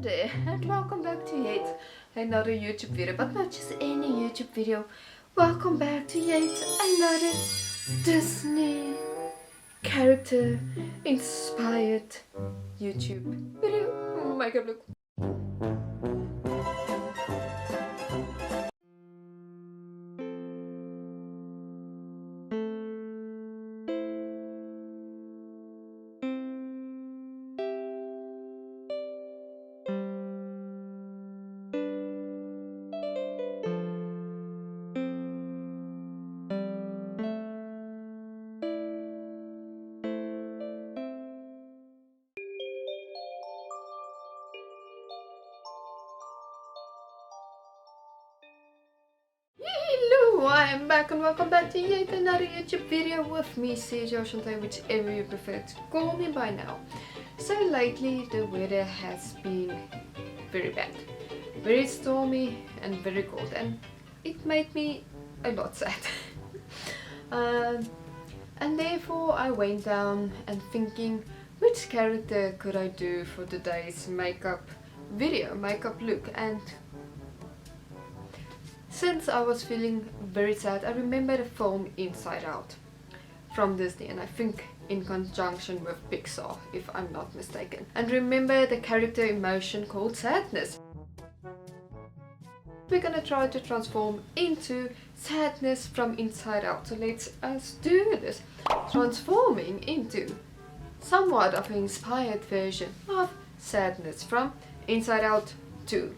there, and welcome back to yet another YouTube video, but not just any YouTube video. Welcome back to yet another Disney character inspired YouTube video. Makeup look. Hello, I am back and welcome back to yet another YouTube video with me, Sergio, Shante, whichever you prefer to call me by now. So lately the weather has been very bad, very stormy and very cold, and it made me a lot sad. And therefore I went down and thinking, which character could I do for today's makeup video, makeup look. And since I was feeling very sad, I remember the film Inside Out from Disney, and I think in conjunction with Pixar, if I'm not mistaken. And remember the character emotion called sadness. We're gonna try to transform into sadness from inside out. So let's us do this, transforming into somewhat of an inspired version of sadness from Inside Out 2.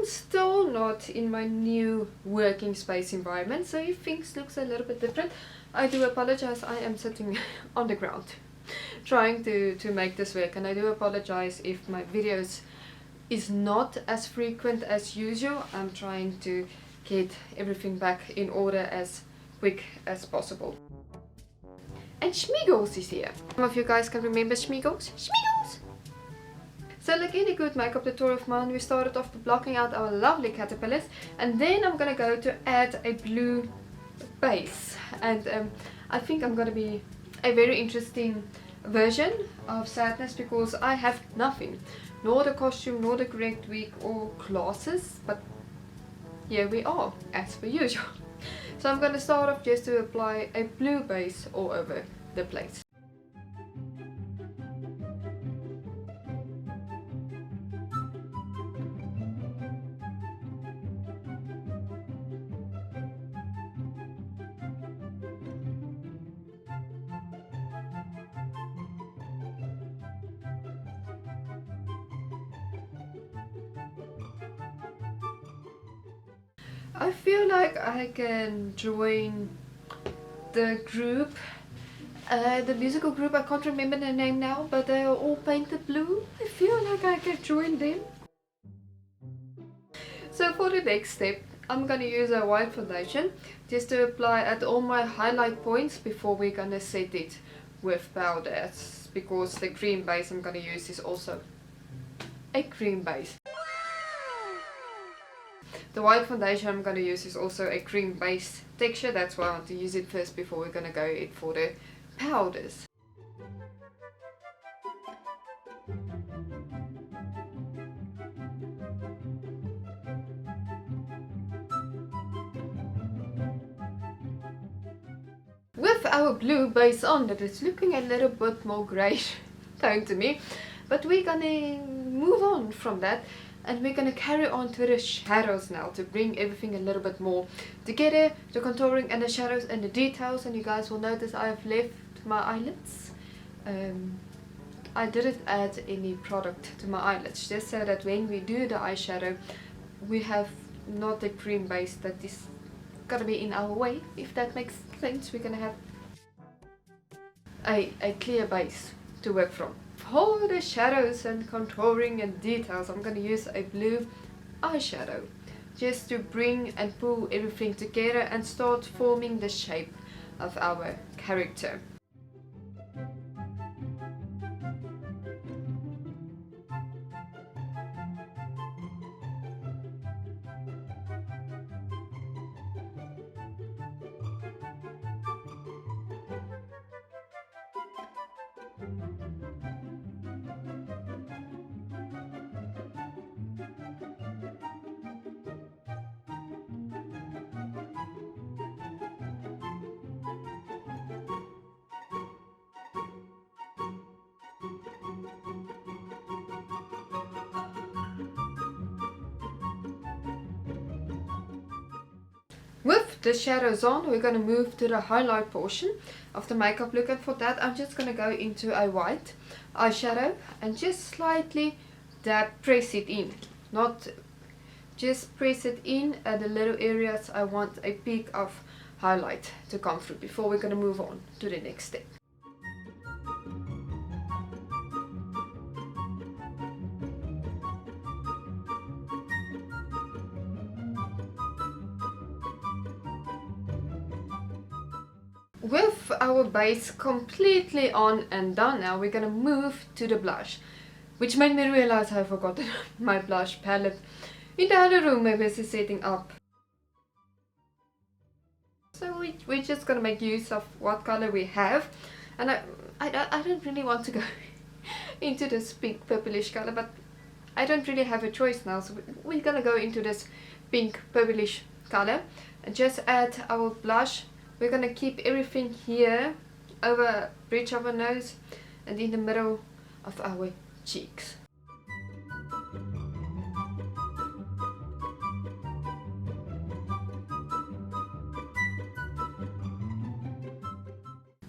Still not in my new working space environment, so if things looks a little bit different, I do apologize. I am sitting on the ground trying to make this work, and I do apologize if my videos is not as frequent as usual. I'm trying to get everything back in order as quick as possible. And Schmiegels is here. Some of you guys can remember Schmiegels. Schmiegels! So like any good makeup tutorial of mine, we started off by blocking out our lovely caterpillars, and then I'm gonna go to add a blue base, and I think I'm gonna be a very interesting version of sadness, because I have nothing, nor the costume, nor the correct wig or glasses, but here we are as per usual. So I'm gonna start off just to apply a blue base all over the place. I feel like I can join the group, the musical group. I can't remember the name now, but they are all painted blue. I feel like I can join them. So for the next step, I'm gonna use a white foundation just to apply at all my highlight points before we're gonna set it with powders, because the cream base I'm gonna use is also a cream base. The white foundation I'm going to use is also a cream based texture, that's why I want to use it first before we're going to go in for the powders. With our blue base on, that is looking a little bit more grey tone to me, but we're going to move on from that. And we're going to carry on to the shadows now to bring everything a little bit more together, the contouring and the shadows and the details. And you guys will notice I have left my eyelids. I didn't add any product to my eyelids, just so that when we do the eyeshadow, we have not a cream base that is going to be in our way, if that makes sense. We're going to have a clear base to work from. For the shadows and contouring and details, I'm going to use a blue eyeshadow just to bring and pull everything together and start forming the shape of our character. with the shadows on, we're going to move to the highlight portion of the makeup look, and for that I'm just going to go into a white eyeshadow and just slightly press it in. Not just press it in at the little areas I want a peak of highlight to come through before we're going to move on to the next step. With our base completely on and done now, we're going to move to the blush, which made me realize I forgot my blush palette in the other room I was setting up. So we're just going to make use of what color we have, and I don't really want to go into this pink purplish color, but I don't really have a choice now, so we're going to go into this pink purplish color and just add our blush. We're going to keep everything here over bridge of our nose and in the middle of our cheeks.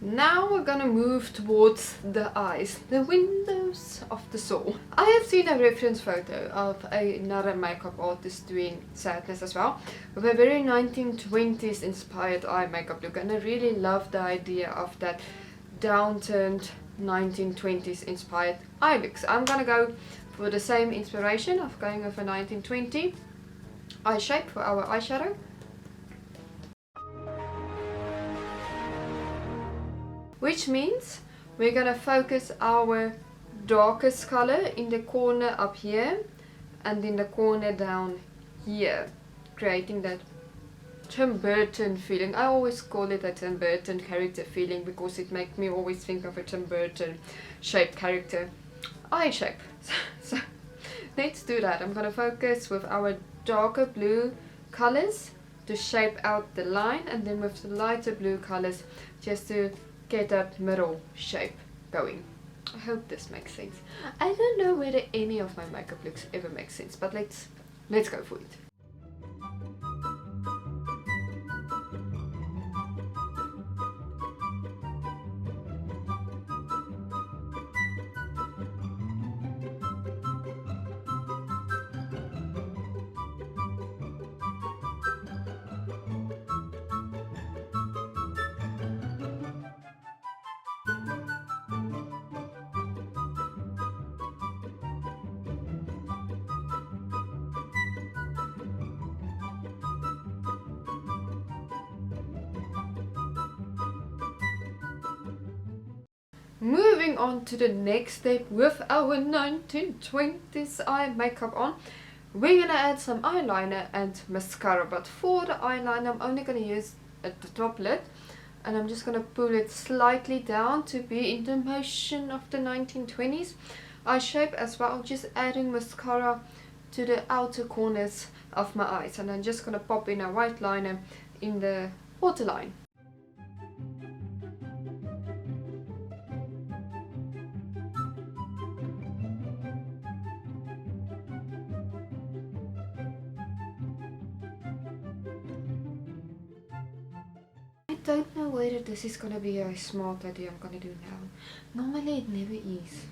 Now we're gonna move towards the eyes, the windows of the soul. I have seen a reference photo of another makeup artist doing sadness as well, with a very 1920s inspired eye makeup look, and I really love the idea of that downturned 1920s inspired eye look. So I'm gonna go for the same inspiration of going with a 1920 eye shape for our eyeshadow. Which means we're gonna focus our darkest color in the corner up here and in the corner down here, creating that Tim Burton feeling. I always call it a Tim Burton character feeling because it makes me always think of a Tim Burton shaped character eye shape. So let's do that. I'm gonna focus with our darker blue colors to shape out the line, and then with the lighter blue colors just to get that middle shape going. I hope this makes sense. I don't know whether any of my makeup looks ever make sense, but let's go for it. Moving on to the next step with our 1920s eye makeup on, we're gonna add some eyeliner and mascara, but for the eyeliner I'm only gonna use at the top lid, and I'm just gonna pull it slightly down to be in the motion of the 1920s eye shape, as well just adding mascara to the outer corners of my eyes, and I'm just gonna pop in a white liner in the waterline. I don't know whether this is gonna be a smart idea I'm gonna do now. Normally it never is.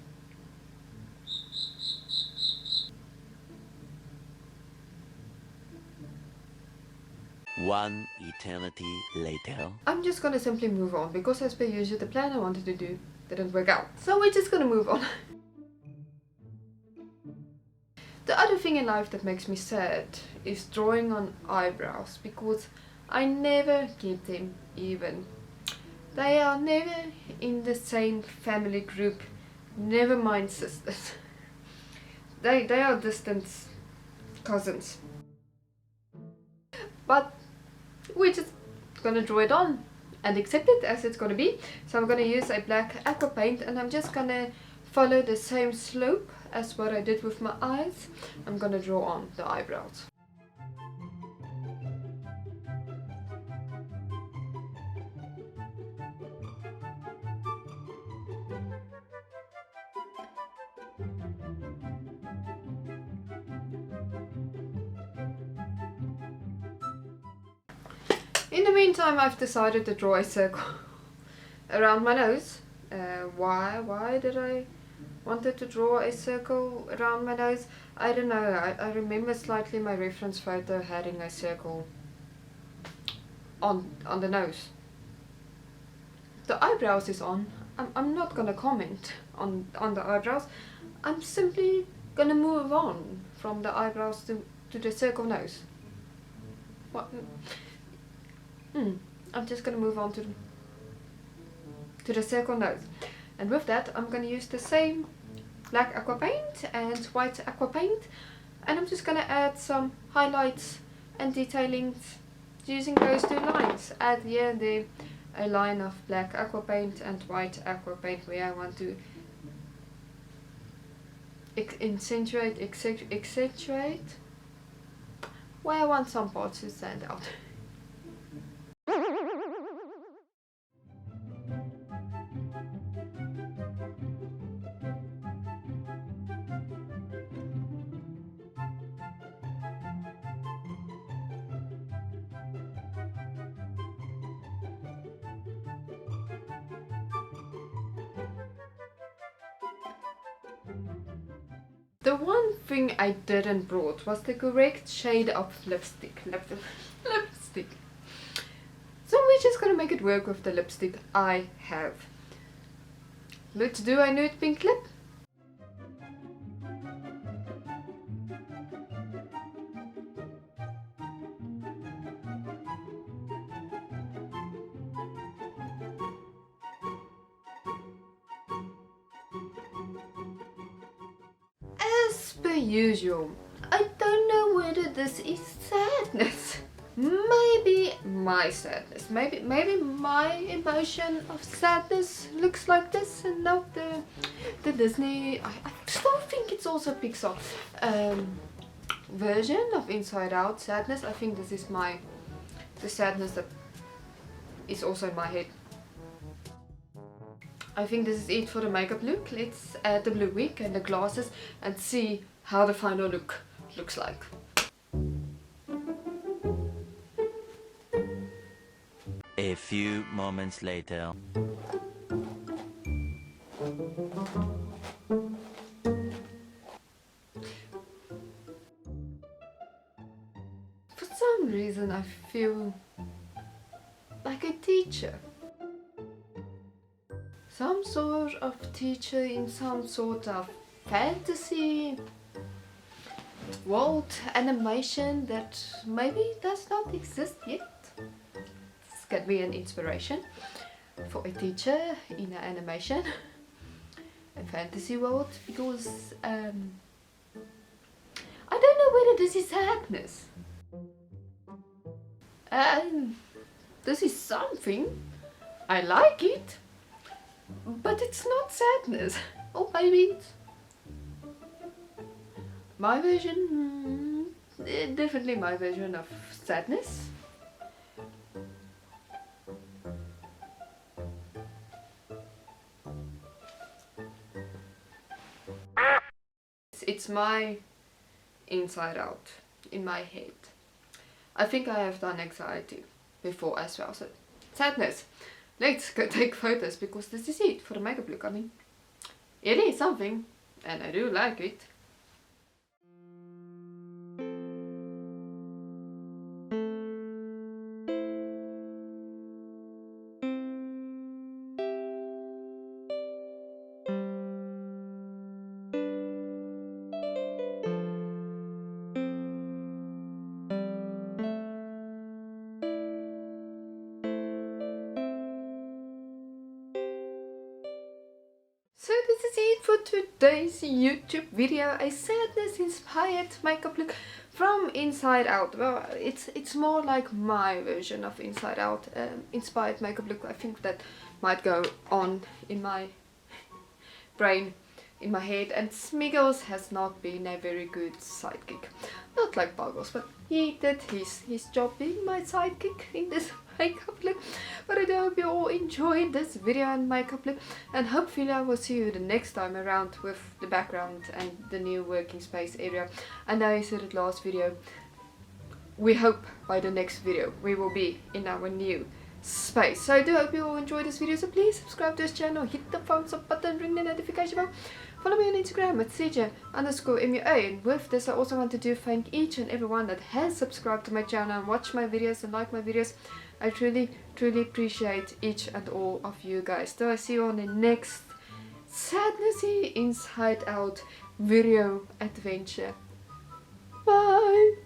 One eternity later. I'm just gonna simply move on because as per usual the plan I wanted to do didn't work out. So we're just gonna move on. The other thing in life that makes me sad is drawing on eyebrows, because I never keep them even. They are never in the same family group, never mind sisters. They are distant cousins. But we're just gonna draw it on and accept it as it's gonna be. So I'm gonna use a black aqua paint, and I'm just gonna follow the same slope as what I did with my eyes. I'm gonna draw on the eyebrows. In the meantime, I've decided to draw a circle around my nose. Why did I wanted to draw a circle around my nose? I don't know. I remember slightly my reference photo having a circle on the nose. The eyebrows is on. I'm not gonna comment on the eyebrows. I'm simply gonna move on from the eyebrows to the circle nose. What? I'm just gonna move on to the circle nose. And with that, I'm gonna use the same black aqua paint and white aqua paint, and I'm just gonna add some highlights and detailings using those two lines. Add here and there a line of black aqua paint and white aqua paint where I want to accentuate, where I want some parts to stand out. The one thing I didn't brought was the correct shade of lipstick. Lipstick. So we're just gonna make it work with the lipstick I have. Let's do a nude pink lip. As per usual, I don't know whether this is sadness. Maybe my sadness. Maybe my emotion of sadness looks like this and not the Disney. I still think it's also Pixar version of Inside Out sadness. I think this is the sadness that is also in my head. I think this is it for the makeup look. Let's add the blue wig and the glasses and see how the final look looks like. A few moments later. For some reason I feel like a teacher. Some sort of teacher in some sort of fantasy world animation that maybe does not exist yet. This could be an inspiration for a teacher in an animation, a fantasy world, because I don't know whether this is sadness. This is something. I like it. But it's not sadness. Or maybe it's my version, definitely my version of sadness. It's my inside out in my head. I think I have done anxiety before as well, so sadness. Let's go take photos because this is it for the makeup look. I mean, it is something and I do like it. So this is it for today's YouTube video, a sadness inspired makeup look from Inside Out. Well, it's more like my version of Inside Out inspired makeup look. I think that might go on in my brain, in my head, and Smiggles has not been a very good sidekick. Not like Buggles, but he did his job being my sidekick in this makeup look. But I do hope you all enjoyed this video and makeup look, and hopefully I will see you the next time around with the background and the new working space area. I know I said it last video, we hope by the next video we will be in our new space. So I do hope you all enjoy this video, so please subscribe to this channel, hit the thumbs up button, ring the notification bell, follow me on Instagram at CJ_MUA. And with this I also want to thank each and everyone that has subscribed to my channel and watched my videos and liked my videos. I truly appreciate each and all of you guys. So I see you on the next Sadnessy Inside Out video adventure. Bye!